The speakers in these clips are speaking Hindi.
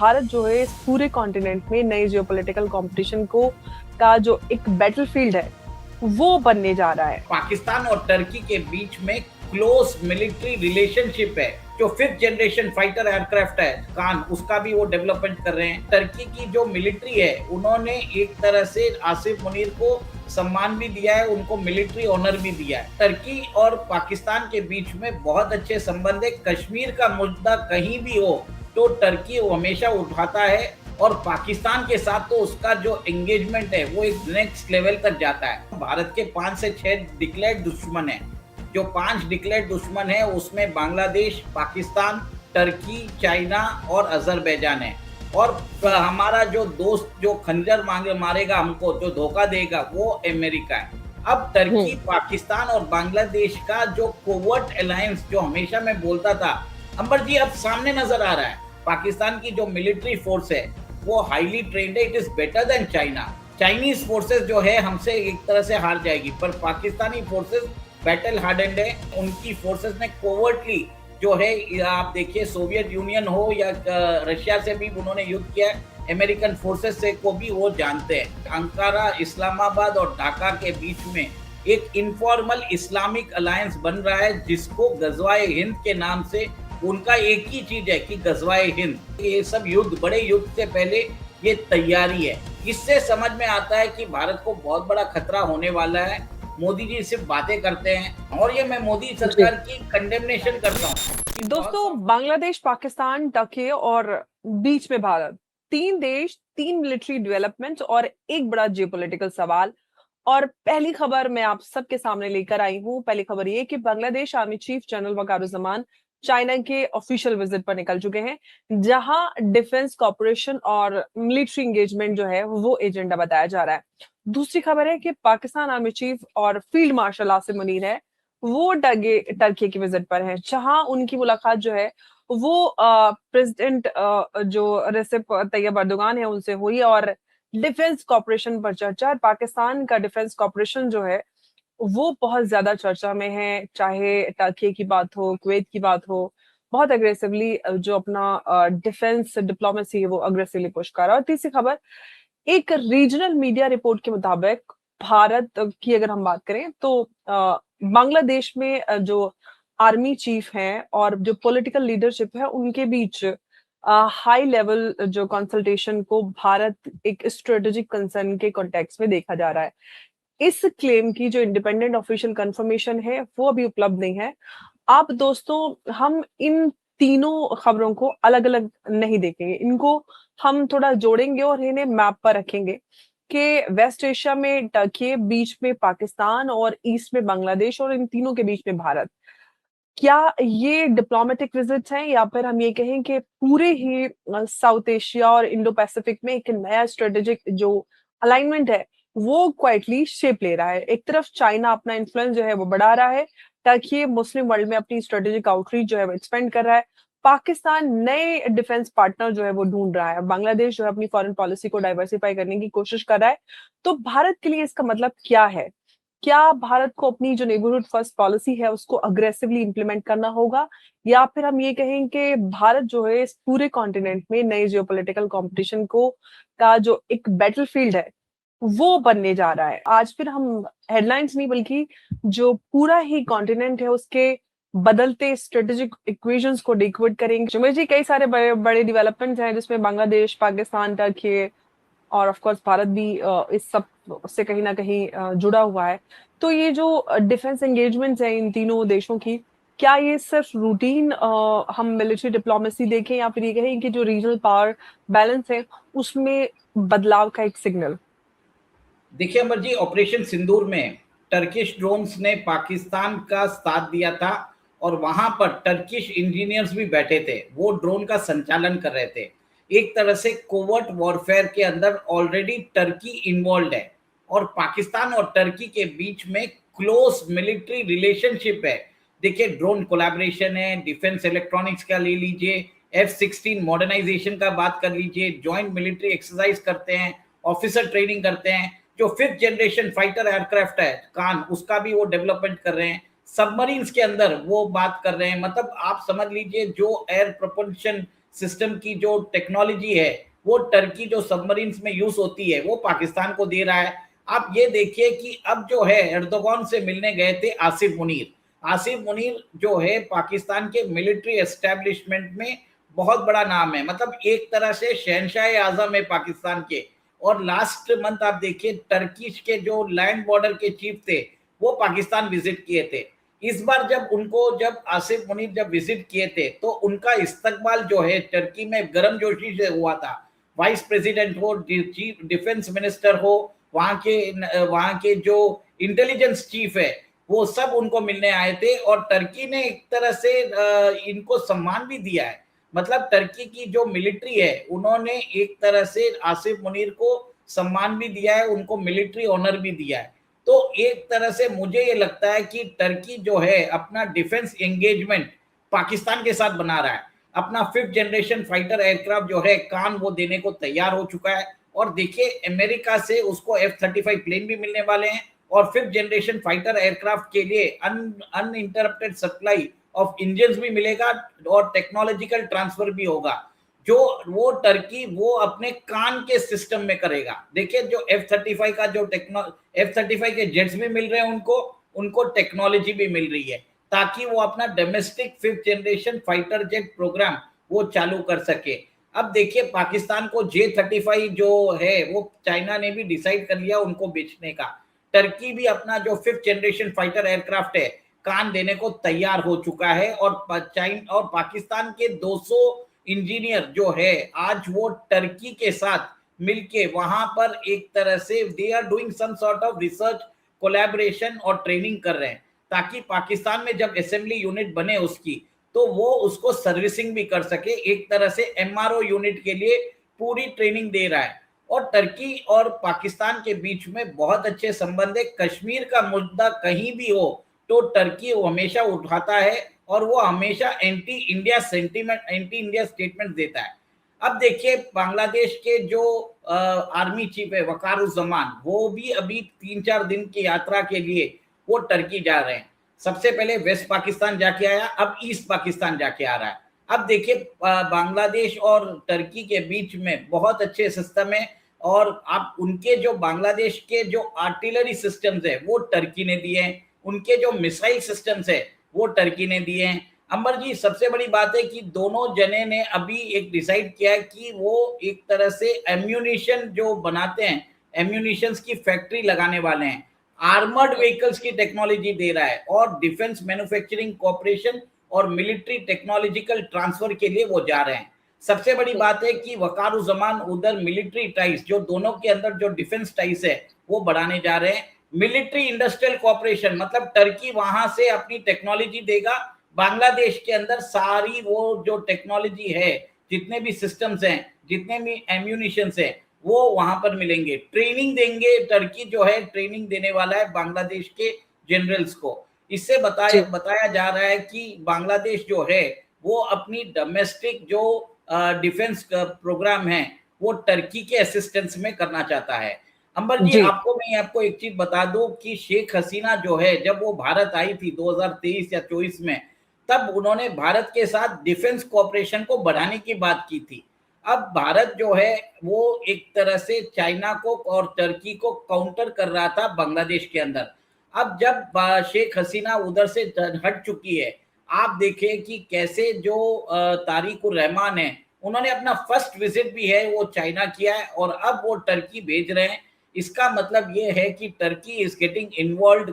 भारत जो है इस पूरे कॉन्टिनेंट में नए जियोपॉलिटिकल कंपटीशन को का जो एक बैटलफील्ड है वो बनने जा रहा है। पाकिस्तान और टर्की के बीच में क्लोज मिलिट्री रिलेशनशिप है। जो 5th जनरेशन फाइटर एयरक्राफ्ट है कान, उसका भी वो डेवलपमेंट कर रहे हैं। टर्की की जो मिलिट्री है उन्होंने एक तरह से आसिफ मुनीर को सम्मान भी दिया है, उनको मिलिट्री ऑनर भी दिया है। टर्की और पाकिस्तान के बीच में बहुत अच्छे संबंध है। कश्मीर का मुद्दा कहीं भी हो तो टर्की वो हमेशा उठाता है और पाकिस्तान के साथ तो उसका जो एंगेजमेंट है वो एक नेक्स्ट लेवल तक जाता है। भारत के 5 से 6 डिक्लेयर्ड दुश्मन हैं। जो 5 डिक्लेयर्ड दुश्मन है उसमें बांग्लादेश, पाकिस्तान, टर्की, चाइना और अजरबैजान है। और हमारा जो दोस्त जो खंजर मारेगा हमको, जो धोखा देगा, वो अमेरिका है। अब टर्की, पाकिस्तान और बांग्लादेश का जो कोवर्ट अलायंस जो हमेशा मैं बोलता था, अंबर जी, अब सामने नजर आ रहा है। पाकिस्तान की जो मिलिट्री फोर्स है वो हाईली ट्रेंड है। It is better than China. Chinese forces जो है हमसे एक तरह से हार जाएगी, पर पाकिस्तानी फोर्सेस बैटल हार्डेंड है। उनकी फोर्सेस ने कोवर्टली जो है, आप देखिए, सोवियत यूनियन हो या रशिया से भी उन्होंने युद्ध किया है, अमेरिकन फोर्सेस से को भी वो जानते हैं। अंकारा, इस्लामाबाद और ढाका के बीच में एक इनफॉर्मल इस्लामिक अलायंस बन रहा है जिसको गजवाए हिंद के नाम से, उनका एक ही चीज है कि गजवाए हिंद। ये सब युद्ध, बड़े युद्ध से पहले ये तैयारी है। इससे समझ में आता है कि भारत को बहुत बड़ा खतरा होने वाला है। मोदी जी सिर्फ बातें करते हैं और ये मैं मोदी सरकार की कंडेमनेशन करता हूँ। दोस्तों, बांग्लादेश, पाकिस्तान, टर्की और बीच में भारत, 3 देश, 3 मिलिट्री डेवलपमेंट और एक बड़ा जियोपॉलिटिकल सवाल। और पहली खबर मैं आप सबके सामने लेकर आई हूँ। पहली खबर ये कि Bangladesh army chief general Wakaruzzaman China के ऑफिशियल विजिट पर निकल चुके हैं, जहां डिफेंस कॉर्पोरेशन और मिलिट्री एंगेजमेंट जो है वो एजेंडा बताया जा रहा है। दूसरी खबर है कि पाकिस्तान आर्मी चीफ और फील्ड मार्शल आसिम मुनीर है, वो टर्की की विजिट पर है, जहां उनकी मुलाकात जो है वो प्रेसिडेंट जो रेसिप तैयब अर्दोगान है उनसे हुई और डिफेंस कॉर्पोरेशन पर चर्चा। पाकिस्तान का डिफेंस कॉर्पोरेशन जो है वो बहुत ज्यादा चर्चा में है, चाहे टर्की की बात हो, कुवैत की बात हो। बहुत अग्रेसिवली जो अपना डिफेंस डिप्लोमेसी है वो अग्रेसिवली पुश कर रहा है। और तीसरी खबर, एक रीजनल मीडिया रिपोर्ट के मुताबिक भारत की अगर हम बात करें तो बांग्लादेश में जो आर्मी चीफ हैं और जो पॉलिटिकल लीडरशिप है उनके बीच हाई लेवल जो कंसल्टेशन को भारत एक स्ट्रेटेजिक कंसर्न के कॉन्टेक्स्ट में देखा जा रहा है। इस क्लेम की जो इंडिपेंडेंट ऑफिशियल कंफर्मेशन है वो अभी उपलब्ध नहीं है। आप दोस्तों, हम इन तीनों खबरों को अलग अलग नहीं देखेंगे, इनको हम थोड़ा जोड़ेंगे और इन्हें मैप पर रखेंगे कि वेस्ट एशिया में टर्की, बीच में पाकिस्तान और ईस्ट में बांग्लादेश और इन तीनों के बीच में भारत। क्या ये डिप्लोमेटिक विजिट्स हैं या फिर हम ये कहें कि पूरे ही साउथ एशिया और इंडो पैसिफिक में एक नया स्ट्रेटेजिक जो अलाइनमेंट है वो क्वाइटली शेप ले रहा है। एक तरफ चाइना अपना इन्फ्लुएंस जो है वो बढ़ा रहा है, ताकि मुस्लिम वर्ल्ड में अपनी स्ट्रेटेजिक आउटरीच जो है वो एक्सपेंड कर रहा है। पाकिस्तान नए डिफेंस पार्टनर जो है वो ढूंढ रहा है, बांग्लादेश जो है अपनी फॉरेन पॉलिसी को डाइवर्सिफाई करने की कोशिश कर रहा है। तो भारत के लिए इसका मतलब क्या है? क्या भारत को अपनी जो नेबरहुड फर्स्ट पॉलिसी है उसको अग्रेसिवली इंप्लीमेंट करना होगा, या फिर हम ये कहें कि भारत जो है इस पूरे कॉन्टिनेंट में नए जियोपॉलिटिकल कंपटीशन को का जो एक बैटलफील्ड है वो बनने जा रहा है? आज फिर हम हेडलाइंस नहीं बल्कि जो पूरा ही कॉन्टिनेंट है उसके बदलते स्ट्रेटेजिक इक्वेशंस को डिकोड करेंगे। जुमेर जी, कई सारे बड़े बड़े डेवलपमेंट्स हैं जिसमें बांग्लादेश, पाकिस्तान, टर्की और ऑफ कोर्स भारत भी इस सब से कहीं ना कहीं जुड़ा हुआ है। तो ये जो डिफेंस एंगेजमेंट्स हैं इन तीनों देशों की, क्या ये सिर्फ रूटीन हम मिलिट्री डिप्लोमेसी देखें या फिर ये कहें कि जो रीजनल पावर बैलेंस है उसमें बदलाव का एक सिग्नल? देखिए अमर जी, ऑपरेशन सिंदूर में टर्किश ड्रोन्स ने पाकिस्तान का साथ दिया था और वहां पर टर्किश इंजीनियर्स भी बैठे थे, वो ड्रोन का संचालन कर रहे थे। एक तरह से कोवर्ट वॉरफेयर के अंदर ऑलरेडी टर्की इन्वॉल्व है और पाकिस्तान और टर्की के बीच में क्लोज मिलिट्री रिलेशनशिप है। देखिए, ड्रोन कोलैबोरेशन है, डिफेंस इलेक्ट्रॉनिक्स का ले लीजिए, F-16 मॉडर्नाइजेशन का बात कर लीजिए, जॉइंट मिलिट्री एक्सरसाइज करते हैं, ऑफिसर ट्रेनिंग करते हैं। जो 5th जनरेशन फाइटर एयरक्राफ्ट है कान, उसका भी वो डेवलपमेंट कर रहे हैं। सबमरीन्स के अंदर वो बात कर रहे हैं। मतलब आप समझ लीजिए, जो एयर प्रोपल्शन सिस्टम की जो टेक्नोलॉजी है वो टर्की जो सबमरीन्स में यूज होती है वो पाकिस्तान को दे रहा है। आप ये देखिए कि अब जो है एर्दोगान से मिलने गए थे आसिफ मुनीर। आसिफ मुनीर जो है पाकिस्तान के मिलिट्री एस्टेब्लिशमेंट में बहुत बड़ा नाम है, मतलब एक तरह से शहनशाह आजम है पाकिस्तान के। और लास्ट मंथ आप देखिए टर्की के जो लैंड बॉर्डर के चीफ थे वो पाकिस्तान विजिट किए थे। इस बार जब आसिफ मुनीर जब विजिट किए थे तो उनका इस्तकबाल जो है टर्की में गर्मजोशी से हुआ था। वाइस प्रेसिडेंट हो, चीफ डिफेंस मिनिस्टर हो, वहां के जो इंटेलिजेंस चीफ है वो सब उनको मिलने आए थे। और टर्की ने एक तरह से इनको सम्मान भी दिया है। मतलब टर्की की जो मिलिट्री है उन्होंने एक तरह से आसिफ मुनीर को सम्मान भी दिया है, उनको मिलिट्री ऑनर भी दिया है। तो एक तरह से मुझे ये लगता है कि टर्की जो है अपना डिफेंस एंगेजमेंट पाकिस्तान के साथ बना रहा है। अपना 5th जनरेशन फाइटर एयरक्राफ्ट जो है कान वो देने को तैयार हो चुका है। और देखिए अमेरिका से उसको F-35 प्लेन भी मिलने वाले हैं और 5th जनरेशन फाइटर एयरक्राफ्ट के लिए अनइंटरप्टेड सप्लाई ऑफ इंजन्स भी मिलेगा और टेक्नोलॉजिकल ट्रांसफर भी होगा जो वो टर्की वो अपने कान के सिस्टम में करेगा। देखिए जो F-35 का जो F-35 के जेट्स भी मिल रहे हैं उनको टेक्नोलॉजी भी मिल रही है ताकि वो अपना domestic 5th generation fighter jet programme वो चालू कर सके। अब देखिए पाकिस्तान को J-35 जो है वो चाइना ने भी डिसाइड कर लिया उनको बेचने का। टर्की भी अपना जो 5th जनरेशन फाइटर एयरक्राफ्ट है कान देने को तैयार हो चुका है। और पाकिस्तान के 200 इंजीनियर जो है आज वो टर्की के साथ मिलके वहां पर एक तरह से they are doing some sort of research collaboration और ट्रेनिंग कर रहे हैं ताकि पाकिस्तान में जब असेंबली यूनिट बने उसकी तो वो उसको सर्विसिंग भी कर सके। एक तरह से MRO यूनिट के लिए पूरी ट्रेनिंग दे रहा है। और टर्की और पाकिस्तान के बीच में बहुत अच्छे संबंध है। कश्मीर का मुद्दा कहीं भी हो तो टर्की वो हमेशा उठाता है और वो हमेशा anti India sentiment, anti India statement देता है। अब देखिए बांग्लादेश के जो आर्मी चीफ है वकारुज्जमान वो भी अभी 3-4 दिन की यात्रा के लिए वो टर्की जा रहे हैं। सबसे पहले वेस्ट पाकिस्तान जाके आया, अब ईस्ट पाकिस्तान जाके आ रहा है। अब देखिए बांग्लादेश और टर्की के बीच में बहुत अच्छे सिस्टम है और आप उनके जो बांग्लादेश के जो आर्टिलरी सिस्टम्स है वो टर्की ने दिए हैं, उनके जो मिसाइल सिस्टम्स है वो टर्की ने दिए हैं। अंबर जी सबसे बड़ी बात है कि दोनों जने ने अभी एक डिसाइड किया है कि वो एक तरह से एम्यूनिशन जो बनाते हैं एम्यूनिशंस की फैक्ट्री लगाने वाले हैं। आर्मर्ड व्हीकल्स की टेक्नोलॉजी दे रहा है और डिफेंस मैन्युफैक्चरिंग कॉर्पोरेशन और मिलिट्री टेक्नोलॉजिकल ट्रांसफर के लिए वो जा रहे हैं। सबसे बड़ी बात है कि वकारुज्जमान उधर मिलिट्री टाइज जो दोनों के अंदर जो डिफेंस टाइज है वो बढ़ाने जा रहे हैं। मिलिट्री इंडस्ट्रियल कॉर्पोरेशन मतलब टर्की वहां से अपनी टेक्नोलॉजी देगा, बांग्लादेश के अंदर सारी वो जो टेक्नोलॉजी है जितने भी सिस्टम्स हैं जितने भी एम्यूनिशंस हैं वो वहां पर मिलेंगे। ट्रेनिंग देंगे, टर्की जो है ट्रेनिंग देने वाला है बांग्लादेश के जनरल्स को। इससे बताया जा रहा है कि बांग्लादेश जो है वो अपनी डोमेस्टिक जो डिफेंस प्रोग्राम है वो टर्की के असिस्टेंस में करना चाहता है। अंबर जी मैं आपको एक चीज बता दूं कि शेख हसीना जो है जब वो भारत आई थी 2023 या 24 में तब उन्होंने भारत के साथ डिफेंस कोऑपरेशन को बढ़ाने की बात की थी। अब भारत जो है वो एक तरह से चाइना को और टर्की को काउंटर कर रहा था बांग्लादेश के अंदर। अब जब शेख हसीना उधर से हट चुकी है आप देखें कि कैसे जो तारिक उर रहमान है उन्होंने अपना फर्स्ट विजिट भी है वो चाइना किया है और अब वो टर्की भेज रहे हैं। इसका मतलब ये है कि Turkey is getting involve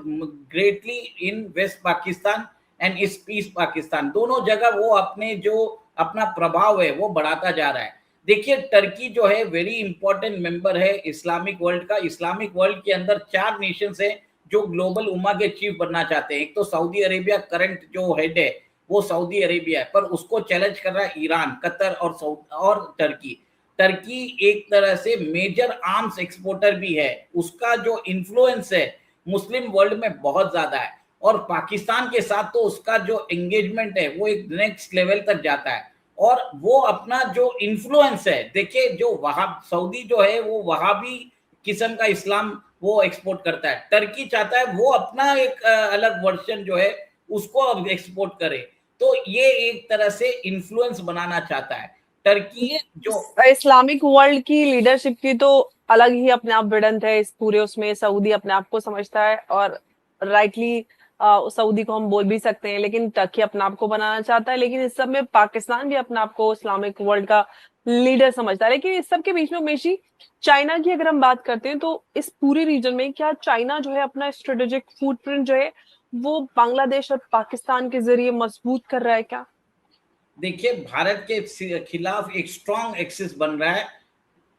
greatly in West Pakistan and East Pakistan. दोनों जगह वो अपने जो अपना प्रभाव है वो बढ़ाता जा रहा है। देखिए टर्की जो है वेरी इंपॉर्टेंट मेंबर है इस्लामिक वर्ल्ड का। इस्लामिक वर्ल्ड के अंदर 4 नेशंस है जो ग्लोबल उम्मा के चीफ बनना चाहते हैं। एक तो सऊदी अरेबिया करंट जो हेड है वो सऊदी अरेबिया है पर उसको चैलेंज कर रहा है ईरान, कतर और टर्की। टर्की एक तरह से मेजर आर्म्स एक्सपोर्टर भी है, उसका जो इन्फ्लुएंस है मुस्लिम वर्ल्ड में बहुत ज्यादा है और पाकिस्तान के साथ तो उसका जो एंगेजमेंट है वो एक नेक्स्ट लेवल तक जाता है और वो अपना जो इन्फ्लुएंस है देखिए जो वहां सऊदी जो है वो वहाबी किस्म का इस्लाम वो एक्सपोर्ट करता है। टर्की चाहता है वो अपना एक अलग वर्जन जो है उसको एक्सपोर्ट करे। तो ये एक तरह से इन्फ्लुएंस बनाना चाहता है। टर्की ये जो इस्लामिक वर्ल्ड की लीडरशिप की तो अलग ही अपने आप भिड़ंत है इस पूरे उसमें। सऊदी अपने आप को समझता है और राइटली सऊदी को हम बोल भी सकते हैं, लेकिन टर्की अपने आप को बनाना चाहता है। लेकिन इस सब में पाकिस्तान भी अपने आप को इस्लामिक वर्ल्ड का लीडर समझता है। लेकिन इस सब के बीच में उमेश जी, चाइना की अगर हम बात करते हैं तो इस पूरे रीजन में क्या चाइना जो है अपना स्ट्रेटेजिक फुटप्रिंट जो है वो बांग्लादेश और पाकिस्तान के जरिए मजबूत कर रहा है क्या? देखिए, भारत के खिलाफ एक स्ट्रॉन्ग एक्सिस बन रहा है।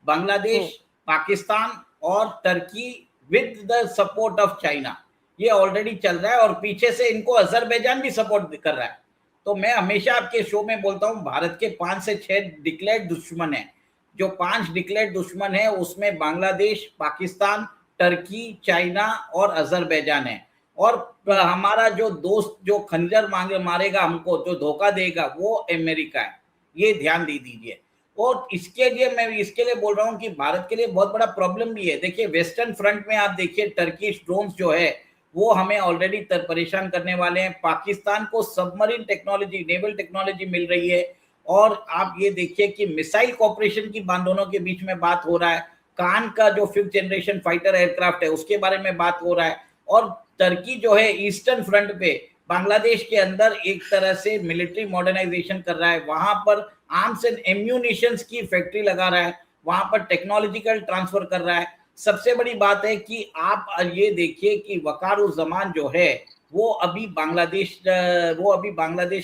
बांग्लादेश, पाकिस्तान और Turkey with the support of China, ये ऑलरेडी चल रहा है और पीछे से इनको अजरबैजान भी सपोर्ट कर रहा है। तो मैं हमेशा आपके शो में बोलता हूं, भारत के 5 से 6 डिक्लेयर्ड दुश्मन हैं। जो 5 डिक्लेयर्ड दुश्मन है उसमें बांग्लादेश, पाकिस्तान, टर्की, चाइना और अजरबैजान है। और हमारा जो दोस्त जो खंजर मारेगा हमको, जो धोखा देगा, वो अमेरिका है। ये ध्यान दे दीजिए। और इसके लिए मैं इसके लिए बोल रहा हूँ कि भारत के लिए बहुत बड़ा प्रॉब्लम भी है। देखिए, वेस्टर्न फ्रंट में आप देखिए, टर्किश ड्रोन्स जो है वो हमें ऑलरेडी परेशान करने वाले हैं। पाकिस्तान को सबमरीन टेक्नोलॉजी, नेवल टेक्नोलॉजी मिल रही है। और आप ये देखिए कि मिसाइल कॉपरेशन की दोनों के बीच में बात हो रहा है। कान का जो 5th जनरेशन फाइटर एयरक्राफ्ट है उसके बारे में बात हो रहा है। और टर्की जो है ईस्टर्न फ्रंट पे बांग्लादेश के अंदर एक तरह से मिलिट्री मॉडर्नाइजेशन कर रहा है। वहां पर आर्म्स एंड एम्यूनिशंस की फैक्ट्री लगा रहा है, वहां पर टेक्नोलॉजिकल ट्रांसफर कर रहा है। सबसे बड़ी बात है कि आप ये देखिए कि वकारुज्जमान जो है वो अभी बांग्लादेश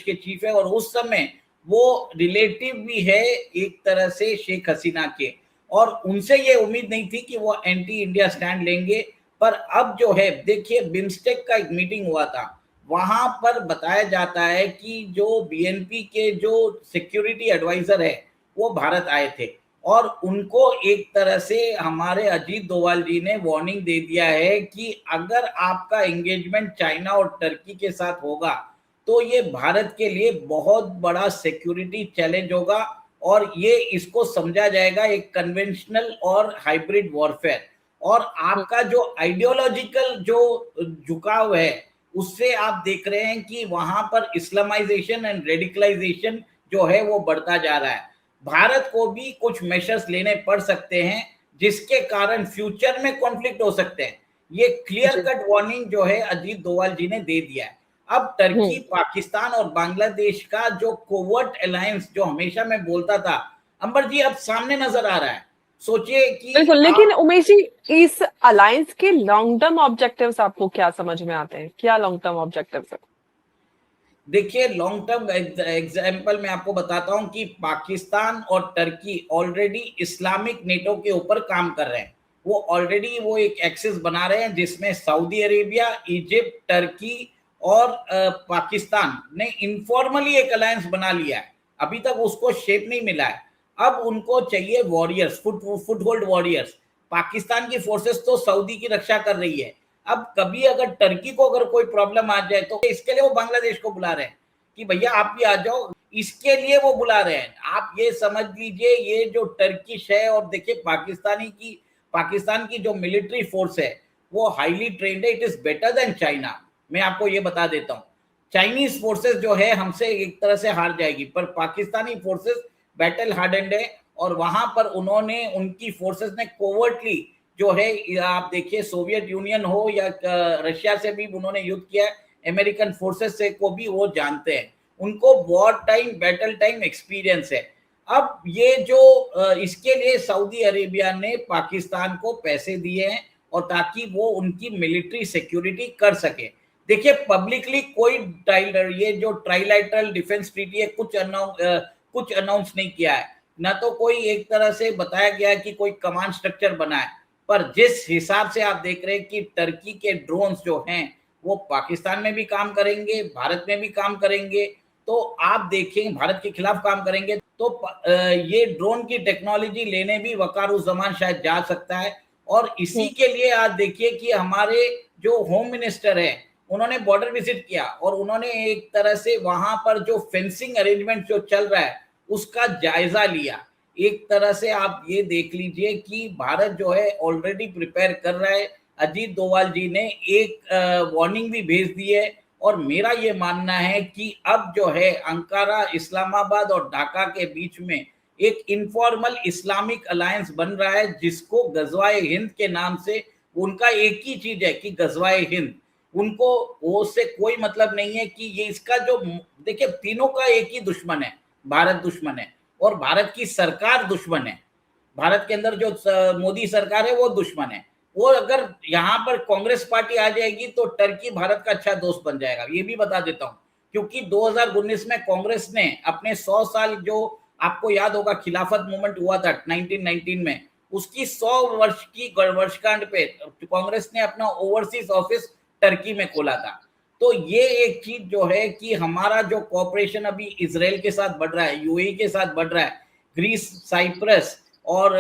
के चीफ है और उस समय वो रिलेटिव भी है एक तरह से शेख हसीना के। और उनसे ये उम्मीद नहीं थी कि वो एंटी इंडिया स्टैंड लेंगे। पर अब जो है देखिए, बिम्स्टेक का एक मीटिंग हुआ था, वहां पर बताया जाता है कि जो बीएनपी के जो सिक्योरिटी एडवाइजर है वो भारत आए थे और उनको एक तरह से हमारे अजीत डोभाल जी ने वार्निंग दे दिया है कि अगर आपका एंगेजमेंट चाइना और टर्की के साथ होगा तो ये भारत के लिए बहुत बड़ा सिक्योरिटी चैलेंज होगा और ये इसको समझा जाएगा एक कन्वेंशनल और हाइब्रिड वॉरफेयर। और आपका जो आइडियोलॉजिकल जो झुकाव है उससे आप देख रहे हैं कि वहां पर इस्लामाइजेशन एंड रेडिकलाइजेशन जो है वो बढ़ता जा रहा है। भारत को भी कुछ मेजर्स लेने पड़ सकते हैं जिसके कारण फ्यूचर में कॉन्फ्लिक्ट हो सकते हैं। ये क्लियर कट वार्निंग जो है अजीत डोभाल जी ने दे दिया है। अब टर्की, पाकिस्तान और बांग्लादेश का जो कोवर्ट अलायंस जो हमेशा मैं बोलता था, अंबर जी, अब सामने नजर आ रहा है। सोचिए कि बिल्कुल, लेकिन उमेश जी, इस अलायंस के लॉन्ग टर्म ऑब्जेक्टिव्स आपको क्या समझ में आते हैं? क्या लॉन्ग टर्म ऑब्जेक्टिव्स है? देखिए, लॉन्ग टर्म एग्जाम्पल मैं आपको बताता हूं कि पाकिस्तान और टर्की ऑलरेडी इस्लामिक नेटो के ऊपर काम कर रहे हैं। वो ऑलरेडी वो एक एक्सिस बना रहे हैं जिसमें सऊदी अरेबिया, इजिप्ट, टर्की और पाकिस्तान ने इनफॉर्मली एक अलायंस बना लिया है। अभी तक उसको शेप नहीं मिला है। अब उनको चाहिए वॉरियर्स, फुटहोल्ड वॉरियर्स। पाकिस्तान की फोर्सेस तो सऊदी की रक्षा कर रही है। अब कभी अगर टर्की को अगर कोई प्रॉब्लम आ जाए तो इसके लिए वो बांग्लादेश को बुला रहे हैं कि भैया आप भी आ जाओ, इसके लिए वो बुला रहे हैं। आप ये समझ लीजिए, ये जो टर्किश है और देखिए पाकिस्तान की जो मिलिट्री फोर्स है वो हाईली ट्रेंड है। It is better than China. मैं आपको ये बता देता हूँ, चाइनीज फोर्सेस जो है हमसे एक तरह से हार जाएगी, पर पाकिस्तानी फोर्सेस बैटल हार्डेंड है। और वहां पर उन्होंने, उनकी फोर्सेस ने कोवर्टली जो है, आप देखिए सोवियत यूनियन हो या रशिया से भी उन्होंने युद्ध किया है, अमेरिकन फोर्सेस से को भी वो जानते हैं। उनको war time, battle time experience है। अब ये जो इसके लिए सऊदी अरेबिया ने पाकिस्तान को पैसे दिए हैं और ताकि वो उनकी मिलिट्री सिक्योरिटी कर सके। देखिए, पब्लिकली कोई ये जो ट्राइलैटरल डिफेंस ट्रीटी है कुछ अनाउंस नहीं किया है, ना तो कोई एक तरह से बताया गया है कि कोई कमांड स्ट्रक्चर बना है। पर जिस हिसाब से आप देख रहे हैं कि टर्की के ड्रोन्स जो हैं वो पाकिस्तान में भी काम करेंगे, भारत में भी काम करेंगे, तो आप देखेंगे भारत के खिलाफ काम करेंगे तो ये ड्रोन की टेक्नोलॉजी लेने भी वकारुज्जमान शायद जा सकता है। और इसी के लिए आज देखिए कि हमारे जो होम मिनिस्टर है उन्होंने बॉर्डर विजिट किया और उन्होंने एक तरह से वहां पर जो फेंसिंग अरेंजमेंट जो चल रहा है उसका जायजा लिया। एक तरह से आप ये देख लीजिए कि भारत जो है ऑलरेडी प्रिपेयर कर रहा है। अजीत डोभाल जी ने एक वार्निंग भी भेज दी है और मेरा ये मानना है कि अब जो है अंकारा, इस्लामाबाद और ढाका के बीच में एक इनफॉर्मल इस्लामिक अलायंस बन रहा है, जिसको गजवाए हिंद के नाम से, उनका एक ही चीज है कि गजवाए हिंद, उनको वो से कोई मतलब नहीं है कि ये इसका जो, देखिए तीनों का एक ही दुश्मन है, भारत दुश्मन है और भारत की सरकार दुश्मन है। भारत के अंदर जो मोदी सरकार है वो दुश्मन है। वो अगर यहाँ पर कांग्रेस पार्टी आ जाएगी तो टर्की भारत का अच्छा दोस्त बन जाएगा, ये भी बता देता हूँ। क्योंकि 2019 में कांग्रेस ने अपने 100 साल, जो आपको याद होगा खिलाफत मूवमेंट हुआ था 1919 में, उसकी 100 वर्ष की वर्षगांठ पे कांग्रेस ने अपना ओवरसीज ऑफिस टर्की में खोला था। तो ये एक चीज जो है कि हमारा जो कॉपरेशन अभी इसराइल के साथ बढ़ रहा है, यूएई के साथ बढ़ रहा है, ग्रीस, साइप्रस और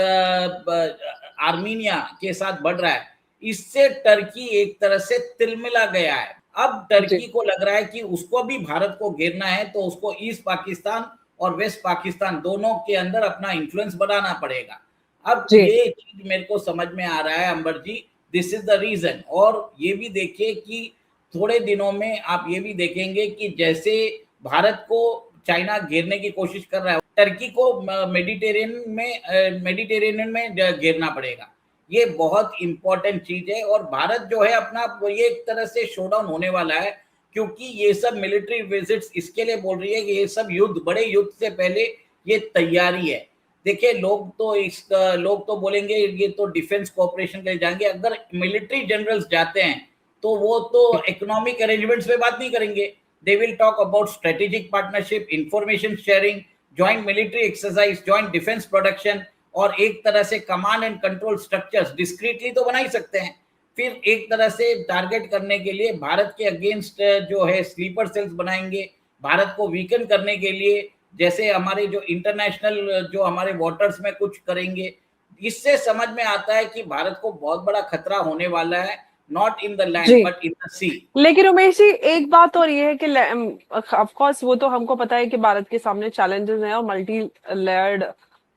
आर्मीनिया के साथ बढ़ रहा है, इससे टर्की एक तरह से तिलमिला गया है। अब टर्की को लग रहा है कि उसको भी भारत को घेरना है, तो उसको ईस्ट पाकिस्तान और वेस्ट पाकिस्तान दोनों के अंदर अपना इन्फ्लुएंस बढ़ाना पड़ेगा। अब ये चीज मेरे को समझ में आ रहा है अंबर जी, दिस इज द रीजन। और ये भी देखिए कि थोड़े दिनों में आप ये भी देखेंगे कि जैसे भारत को चाइना घेरने की कोशिश कर रहा है, टर्की को मेडिटेरेनियन में घेरना पड़ेगा। ये बहुत इंपॉर्टेंट चीज है। और भारत जो है अपना, ये एक तरह से शोडाउन होने वाला है, क्योंकि ये सब मिलिट्री विजिट्स इसके लिए बोल रही है कि ये सब युद्ध, बड़े युद्ध से पहले ये तैयारी है। देखिए लोग तो बोलेंगे ये तो डिफेंस कोऑपरेशन के लिए जाएंगे। अगर मिलिट्री जनरल्स जाते हैं तो वो तो इकोनॉमिक अरेंजमेंट्स पे बात नहीं करेंगे, they will talk about strategic partnership, information sharing, joint military exercise, joint defense production, और एक तरह से command and control structures discreetly तो बना ही सकते हैं। फिर एक तरह से टारगेट करने के लिए भारत के अगेंस्ट जो है स्लीपर सेल्स बनाएंगे, भारत को वीकन करने के लिए, जैसे हमारे जो इंटरनेशनल जो हमारे वाटर्स में कुछ करेंगे। इससे समझ में आता है कि भारत को बहुत बड़ा खतरा होने वाला है, not in the land but in the sea. लेकिन उमेश जी एक बात और ये है कि ऑफ कोर्स वो तो हमको पता है कि भारत के सामने चैलेंजेस हैं और मल्टी लेयर्ड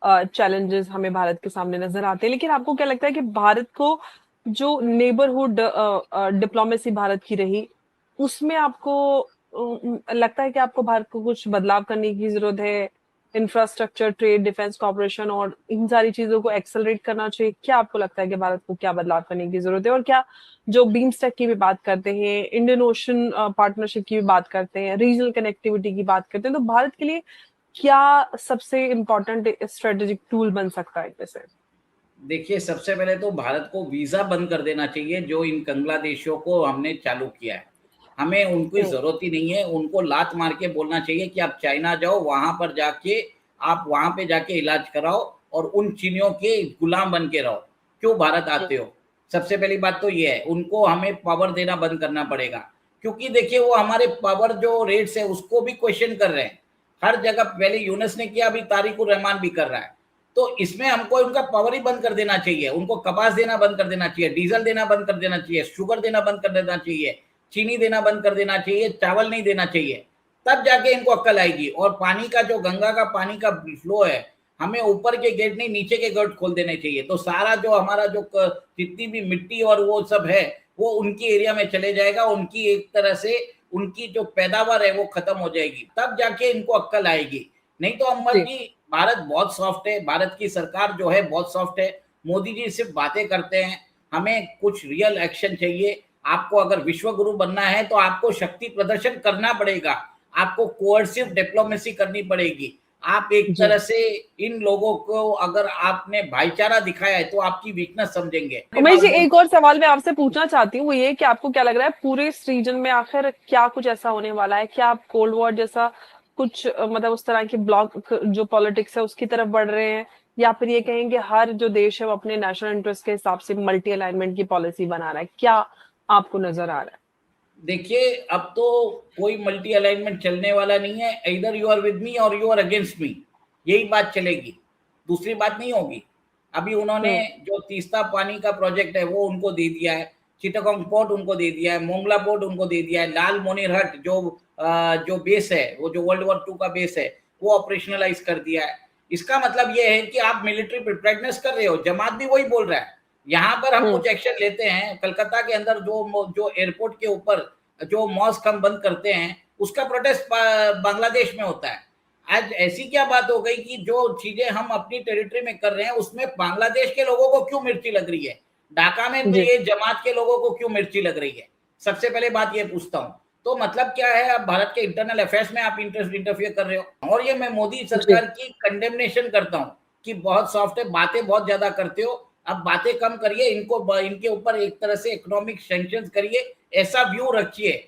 चैलेंजेस हमें भारत के सामने नजर आते हैं। लेकिन आपको क्या लगता है कि भारत को जो नेबरहुड डिप्लोमेसी भारत की रही, उसमें आपको लगता है कि आपको भारत को कुछ बदलाव करने की जरूरत है? इंफ्रास्ट्रक्चर, ट्रेड, डिफेंस कॉर्पोरेशन और इन सारी चीजों को एक्सेलरेट करना चाहिए। क्या आपको लगता है कि भारत को क्या बदलाव करने की जरूरत है? और क्या जो बीमस्टेक की भी बात करते हैं, इंडियन ओशन पार्टनरशिप की भी बात करते हैं, रीजनल कनेक्टिविटी की बात करते हैं, तो भारत के लिए क्या सबसे इम्पोर्टेंट स्ट्रेटेजिक टूल बन सकता है इससे? देखिए सबसे पहले तो भारत को वीजा बंद कर देना चाहिए, जो इन कंगला देशों को हमने चालू किया है। हमें उनकी जरूरत ही नहीं है। उनको लात मार के बोलना चाहिए कि आप चाइना जाओ, वहां पर जाके आप वहां पे जाके इलाज कराओ और उन चीनियों के गुलाम बन के रहो, क्यों भारत आते हो। सबसे पहली बात तो ये है, उनको हमें पावर देना बंद करना पड़ेगा। क्योंकि देखिए वो हमारे पावर जो रेट्स है उसको भी क्वेश्चन कर रहे हैं हर जगह। पहले यूनुस ने किया, अभी तारिक उर रहमान भी कर रहा है। तो इसमें हमको उनका पावर ही बंद कर देना चाहिए। उनको कपास देना बंद कर देना चाहिए, डीजल देना बंद कर देना चाहिए, शुगर देना बंद कर देना चाहिए, चीनी देना बंद कर देना चाहिए, चावल नहीं देना चाहिए। तब जाके इनको अक्ल आएगी। और पानी का जो गंगा का पानी का फ्लो है, हमें ऊपर के गेट नहीं नीचे के गेट खोल देने चाहिए। तो सारा जो हमारा जो जितनी भी मिट्टी और वो सब है वो उनकी एरिया में चले जाएगा। उनकी एक तरह से उनकी जो पैदावार है वो खत्म हो जाएगी, तब जाके इनको अक्ल आएगी। नहीं तो अम्बर जी भारत बहुत सॉफ्ट है, भारत की सरकार जो है बहुत सॉफ्ट है। मोदी जी सिर्फ बातें करते हैं, हमें कुछ रियल एक्शन चाहिए। आपको अगर विश्व गुरु बनना है तो आपको शक्ति प्रदर्शन करना पड़ेगा, आपको कोअर्सिव डिप्लोमेसी करनी पड़ेगी। आप एक तरह से इन लोगों को अगर आपने भाईचारा दिखाया है तो आपकी वीकनेस समझेंगे। उमेश जी एक और सवाल मैं आपसे पूछना चाहती हूँ, वो ये कि आपको क्या लग रहा है पूरे इस रीजन में आखिर क्या कुछ ऐसा होने वाला है? क्या आप कोल्ड वॉर जैसा कुछ मतलब उस तरह की ब्लॉक जो पॉलिटिक्स है उसकी तरफ बढ़ रहे हैं, या फिर ये कहेंगे हर जो देश है वो अपने नेशनल इंटरेस्ट के हिसाब से मल्टी अलाइनमेंट की पॉलिसी बना रहा है? क्या आपको नजर आ रहा है? देखिए अब तो कोई मल्टी अलाइनमेंट चलने वाला नहीं है। इधर यू आर विद मी और यू आर अगेंस्ट मी, यही बात चलेगी, दूसरी बात नहीं होगी। अभी उन्होंने जो तीस्ता पानी का प्रोजेक्ट है वो उनको दे दिया है, चिटागोंग पोर्ट उनको दे दिया है, मोंगला पोर्ट उनको दे दिया है, लाल मोनीरहट जो बेस है, वो जो वर्ल्ड वॉर 2 का बेस है वो ऑपरेशनलाइज कर दिया है। इसका मतलब ये है कि आप मिलिट्री प्रिपेयर्डनेस कर रहे हो। जमात भी वही बोल रहा है। यहाँ पर हम कुछ एक्शन लेते हैं, कलकत्ता के अंदर जो एयरपोर्ट के ऊपर जो मॉस्क हम बंद करते हैं उसका प्रोटेस्ट बांग्लादेश में होता है। आज ऐसी क्या बात हो गई कि जो चीजें हम अपनी टेरिटरी में कर रहे हैं उसमें बांग्लादेश के लोगों को क्यों मिर्ची लग रही है, ढाका में जी ये जमात के लोगों को क्यों मिर्ची लग रही है? सबसे पहले बात ये पूछता हूँ। तो मतलब क्या है, अब भारत के इंटरनल अफेयर्स में आप इंटरफियर कर रहे हो। और ये मैं मोदी जी सरकार की कंडेमनेशन करता हूँ कि बहुत सॉफ्ट है, बातें बहुत ज्यादा करते हो, अब बातें कम करिए, इनको इनके ऊपर एक तरह से इकोनॉमिक सैंक्शंस करिए, ऐसा व्यू रखिए।